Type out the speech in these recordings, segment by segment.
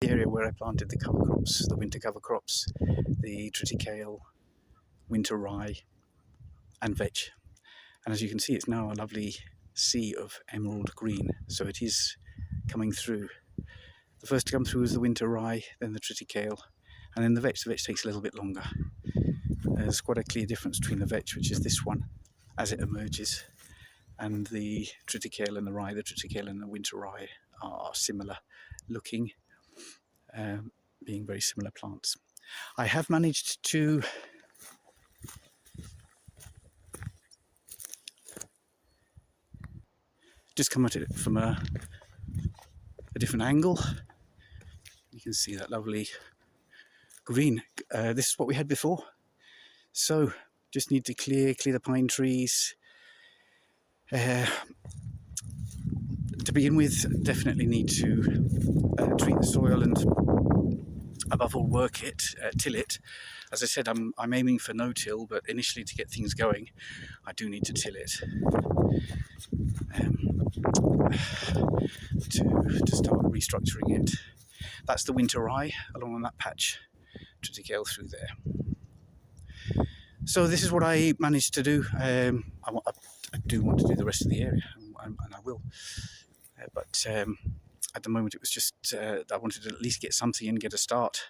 the area where I planted the cover crops, the winter cover crops, the triticale, winter rye and vetch. And as you can see, it's now a lovely sea of emerald green, so it is coming through. The first to come through is the winter rye, then the triticale, and then the vetch. The vetch takes a little bit longer. There's quite a clear difference between the vetch, which is this one, as it emerges, and the triticale and the rye. The triticale and the winter rye are similar looking, being very similar plants. I have managed to just come at it from a different angle. You can see that lovely green. This is what we had before. So just need to clear the pine trees. To begin with, definitely need to treat the soil and above all work it, till it. As I said, I'm aiming for no-till, but initially to get things going, I do need to till it to start restructuring it. That's the winter rye along on that patch, triticale through there. So this is what I managed to do. I do want to do the rest of the area, and I will. But at the moment it was just, I wanted to at least get something and get a start.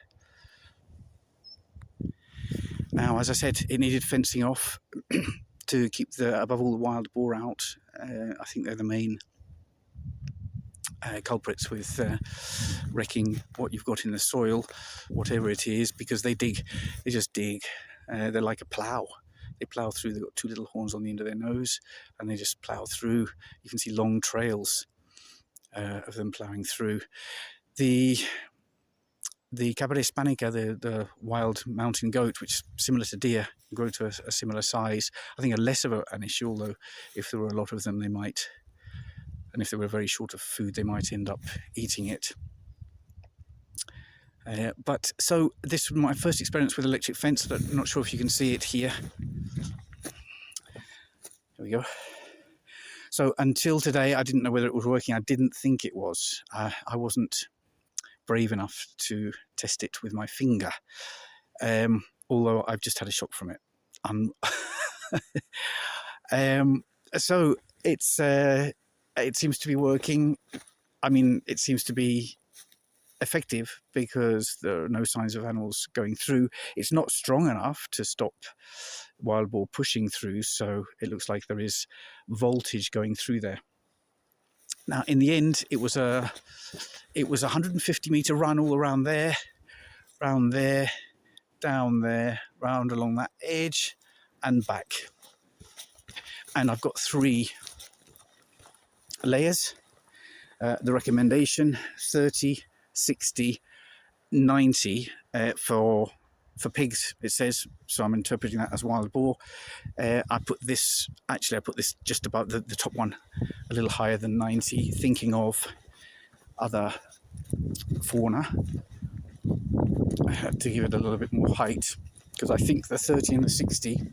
Now, as I said, it needed fencing off to keep above all the wild boar out. I think they're the main culprits with wrecking what you've got in the soil, whatever it is, because they just dig. They're like a plough. They plough through. They've got two little horns on the end of their nose, and they just plough through. You can see long trails of them ploughing through. The Cabernet Hispanica, the wild mountain goat, which is similar to deer, grow to a similar size, I think are less of an issue, although if there were a lot of them, they might, and if they were very short of food, they might end up eating it. But so this was my first experience with electric fence. I'm not sure if you can see it here. There we go. So until today, I didn't know whether it was working. I didn't think it was. I wasn't brave enough to test it with my finger, although I've just had a shock from it. So it seems to be working. I mean, it seems to be effective because there are no signs of animals going through. It's not strong enough to stop wild boar pushing through, so it looks like there is voltage going through there. Now, in the end, it was a 150-meter run all around there, down there, round along that edge, and back. And I've got 3 layers. The recommendation 30, 60, 90 for pigs, it says, so I'm interpreting that as wild boar. I put this just above the top one, a little higher than 90, thinking of other fauna. I had to give it a little bit more height, because I think the 30 and the 60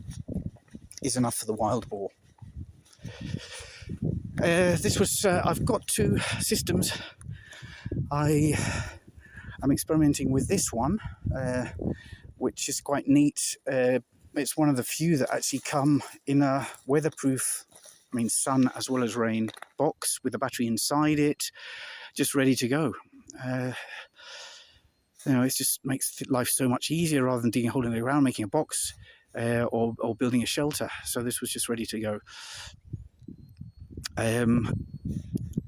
is enough for the wild boar. I've got 2 systems. I'm experimenting with this one, which is quite neat. It's one of the few that actually come in a weatherproof, sun as well as rain box with a battery inside it, just ready to go. It just makes life so much easier rather than digging a hole in the ground, making a box, or building a shelter. So this was just ready to go.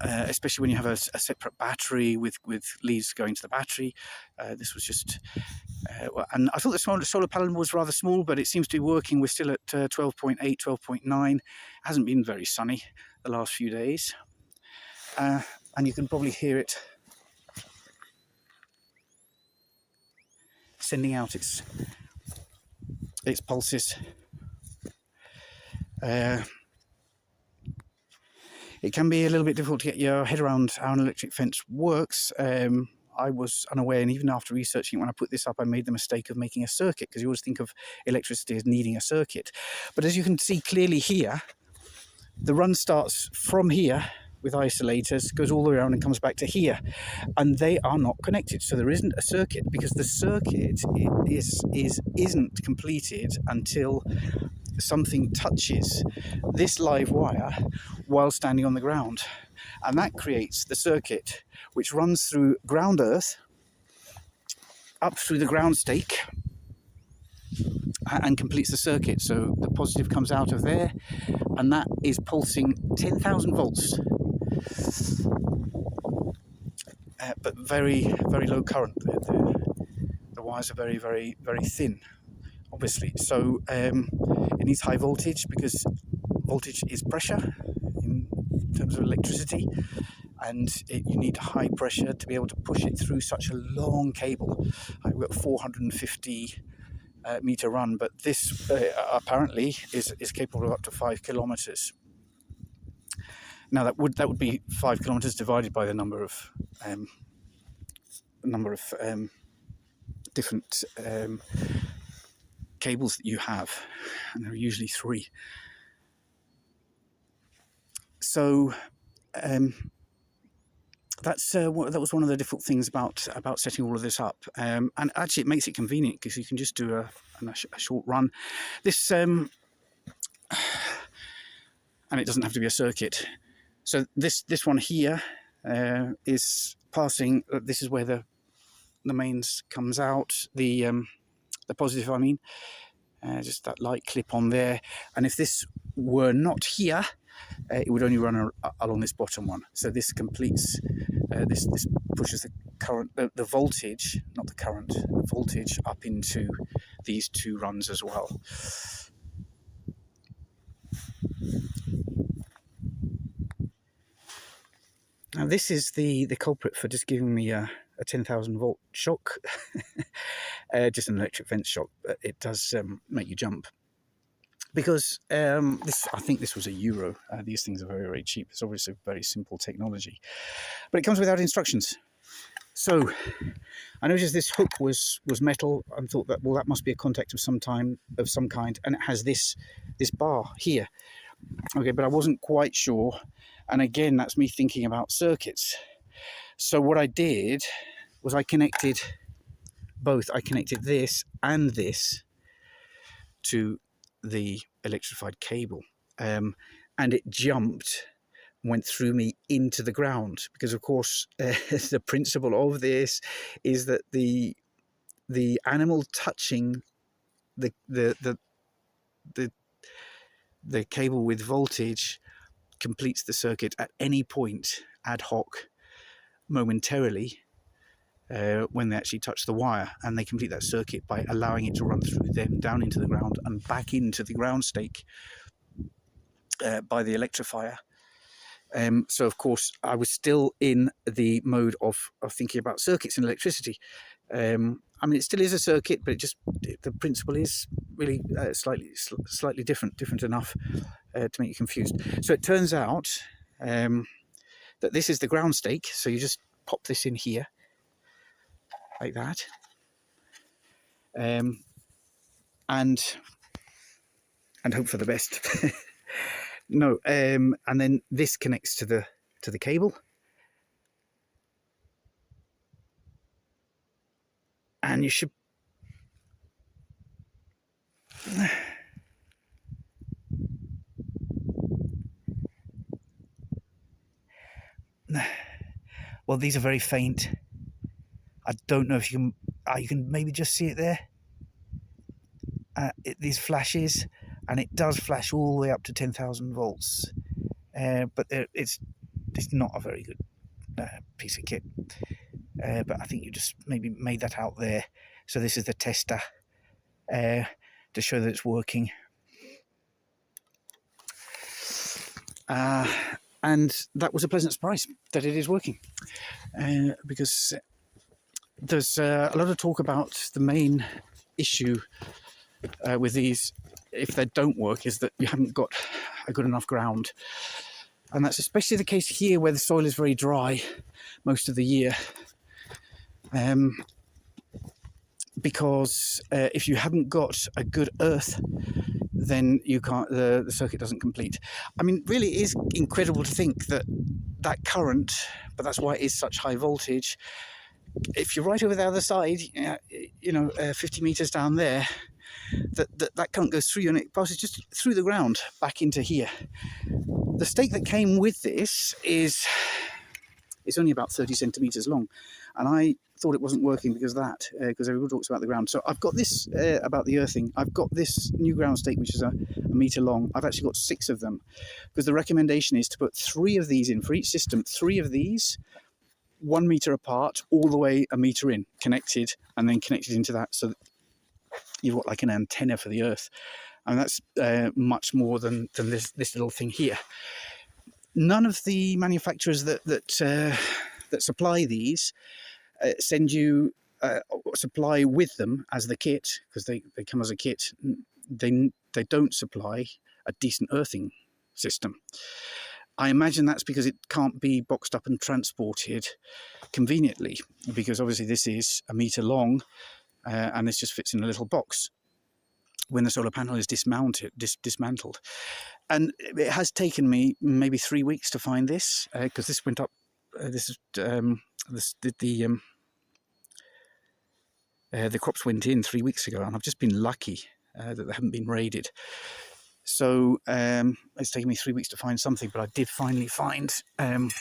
Especially when you have a separate battery with leads going to the battery. This was just, and I thought the solar panel was rather small, but it seems to be working. We're still at 12.8, 12.9. Hasn't been very sunny the last few days, and you can probably hear it sending out its pulses. It can be a little bit difficult to get your head around how an electric fence works. I was unaware, and even after researching it, when I put this up, I made the mistake of making a circuit, because you always think of electricity as needing a circuit. But as you can see clearly here, the run starts from here with isolators, goes all the way around and comes back to here, and they are not connected. So there isn't a circuit, because the circuit isn't completed until something touches this live wire while standing on the ground, and that creates the circuit, which runs through ground earth up through the ground stake and completes the circuit. So the positive comes out of there, and that is pulsing 10,000 volts, but very, very low current. The wires are very, very, very thin, obviously. So it needs high voltage, because voltage is pressure in terms of electricity, and you need high pressure to be able to push it through such a long cable. I've got 450 meter run, but this apparently is capable of up to 5 kilometers. Now that would be 5 kilometers divided by the number of different cables that you have, and there are usually 3. So that was one of the difficult things about setting all of this up, and actually it makes it convenient, because you can just do a short run. This and it doesn't have to be a circuit. So this one here is passing. This is where the mains comes out. The positive, I mean, just that light clip on there. And if this were not here, it would only run along this bottom one. So this completes, this pushes the current, the voltage, not the current, the voltage up into these 2 runs as well. Now this is the culprit for just giving me a 10,000 volt shock, just an electric fence shock, but it does make you jump. Because I think this was €1. These things are very, very cheap. It's obviously very simple technology, but it comes without instructions. So I noticed this hook was metal, and thought that, well, that must be a contact of some kind, and it has this bar here. Okay, but I wasn't quite sure, and again, that's me thinking about circuits. So what I did was I connected both. I connected this and this to the electrified cable, and it jumped, went through me into the ground, because of course the principle of this is that the animal touching the cable with voltage completes the circuit at any point, ad hoc, momentarily, when they actually touch the wire, and they complete that circuit by allowing it to run through them down into the ground and back into the ground stake by the electrifier. So of course I was still in the mode of thinking about circuits and electricity. I mean, it still is a circuit, but the principle is really slightly different enough to make you confused. So it turns out that this is the ground stake. So you just pop this in here like that, and hope for the best. No, and then this connects to the cable, and you should well, these are very faint. I don't know if you can maybe just see it there. These flashes, and it does flash all the way up to 10,000 volts, but it's not a very good piece of kit. But I think you just maybe made that out there. So this is the tester to show that it's working. And that was a pleasant surprise that it is working, because there's a lot of talk about the main issue with these, if they don't work, is that you haven't got a good enough ground. And that's especially the case here, where the soil is very dry most of the year. Because if you haven't got a good earth, then you can't. The circuit doesn't complete. I mean, really, it is incredible to think that that current, but that's why it is such high voltage. If you're right over the other side, 50 meters down there, that current goes through you and it passes just through the ground back into here. The stake that came with this is only about 30 centimeters long, and I thought it wasn't working because of that, because everyone talks about the ground. So I've got this about the earthing. I've got this new ground stake, which is a meter long. I've actually got 6 of them, because the recommendation is to put 3 of these in for each system. 3 of these, 1 meter apart, all the way a meter in, connected, and then connected into that, so that you've got like an antenna for the earth. And that's much more than this little thing here. None of the manufacturers that supply these send you supply with them as the kit, because they come as a kit. They don't supply a decent earthing system. I imagine that's because it can't be boxed up and transported conveniently, because obviously this is a meter long, and this just fits in a little box when the solar panel is dismantled. And it has taken me maybe 3 weeks to find this, because this went up. The crops went in 3 weeks ago, and I've just been lucky that they haven't been raided. So it's taken me 3 weeks to find something, but I did finally find a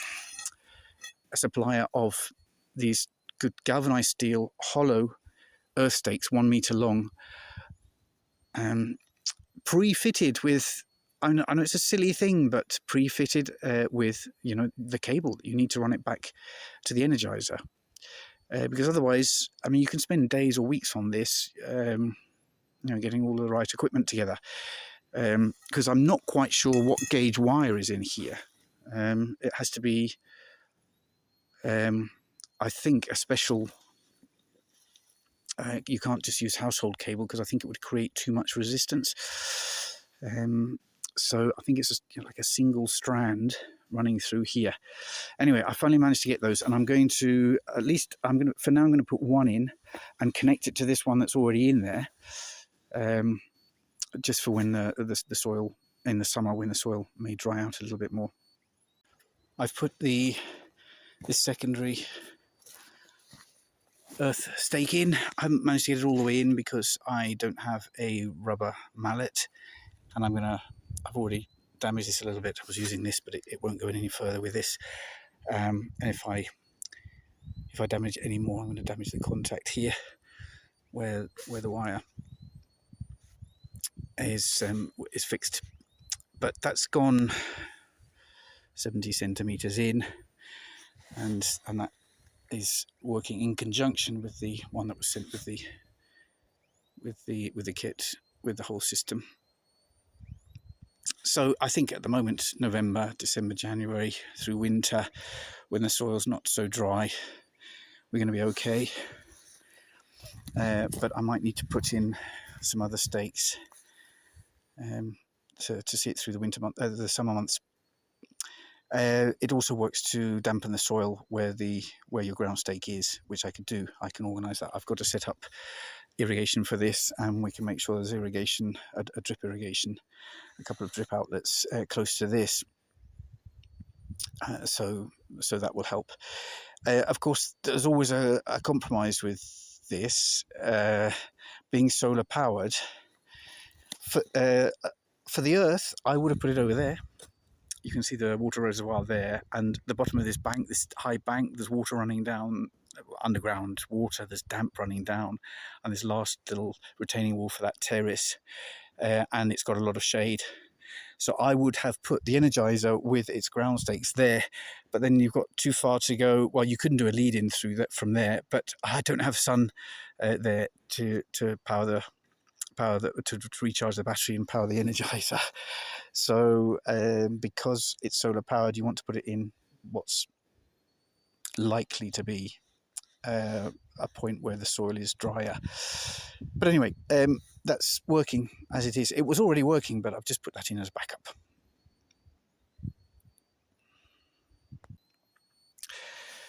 supplier of these good galvanized steel hollow earth stakes, 1 meter long, pre-fitted with, I know it's a silly thing, but pre-fitted with the cable that you need to run it back to the Energizer, because otherwise, I mean, you can spend days or weeks on this, getting all the right equipment together. Because I'm not quite sure what gauge wire is in here. It has to be, I think, a special. You can't just use household cable, because I think it would create too much resistance. So I think it's just, like a single strand running through here. Anyway, I finally managed to get those, and I'm going to, I'm going to put 1 in and connect it to this one that's already in there, just for when the soil in the summer, when the soil may dry out a little bit more. I've put this secondary earth stake in. I haven't managed to get it all the way in because I don't have a rubber mallet, and I've already damaged this a little bit. I was using this, but it won't go in any further with this. And if I damage it any more, I'm going to damage the contact here where the wire is fixed. But that's gone 70 centimeters in, and that is working in conjunction with the one that was sent with the kit, with the whole system. So I think at the moment, November, December, January, through winter, when the soil's not so dry, we're going to be okay. But I might need to put in some other stakes to see it through the summer months. It also works to dampen the soil where your ground stake is, which I could do. I can organise that. I've got to set up irrigation for this, and we can make sure there's irrigation, a drip irrigation, a couple of drip outlets close to this, so that will help. Of course, there's always a compromise with this, being solar powered. For the earth, I would have put it over there. You can see the water reservoir there, and the bottom of this bank, this high bank, there's water running down, underground water, there's damp running down, and this last little retaining wall for that terrace, and it's got a lot of shade. So I would have put the Energizer with its ground stakes there, but then you've got too far to go. Well, you couldn't do a lead in through that from there, but I don't have sun there to power to recharge the battery and power the Energizer. So because it's solar powered, you want to put it in what's likely to be a point where the soil is drier. But anyway, that's working as it is. It was already working, but I've just put that in as backup.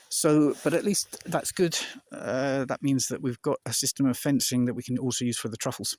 So, but at least that's good. That means that we've got a system of fencing that we can also use for the truffles.